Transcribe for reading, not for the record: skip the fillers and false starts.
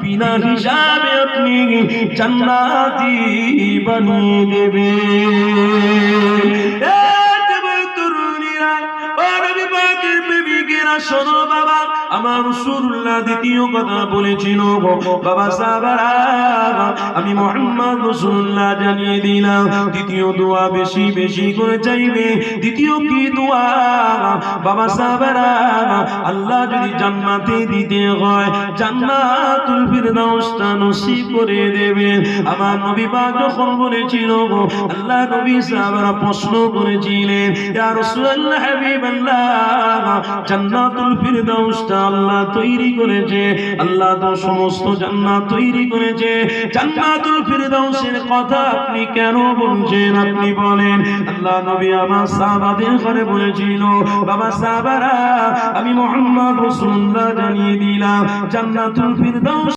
বিনা হিসাবে আপনি জান্নাতি বানিয়ে দেবেন। এ যুবক তরুণীরা, ও নবী পাকের প্রেমিকেরা, শোনো বাবা, আমার রাসূলুল্লাহ দ্বিতীয় কথা বলেছিল, বাবা সাহাবারা, আমি মুহাম্মদ রাসূলুল্লাহ জানিয়ে দিলাম, দ্বিতীয় দোয়া বেশি বেশি করে চাইবে। দ্বিতীয় কি দোয়া? বাবা সাহাবারা, আল্লাহ যদি জান্নাতে দিতে হয়, জান্নাতুল ফিরদাউসটা নসিব করে দেবে। আমার নবী পাক যখন বলেছিল, আল্লাহ নবী সাহাবারা প্রশ্ন করেছিলেন, ইয়া রাসূলুল্লাহ, হাবিবাল্লাহ, জান্নাতুল ফিরদাউসটা আল্লাহ তৈরি করেছে, আল্লাহ তো সমস্ত জান্নাত তৈরি করেছে, জান্নাতুল ফিরদাউসের কথা আপনি কেন বলছেন? আপনি বলেন। আল্লাহ নবী আমার সাহাবাদের ঘরে বলেছিল, বাবা সাহাবারা, আমি মুহাম্মদ রাসূলুল্লাহ জানিয়ে দিলাম, জান্নাতুল ফিরদাউস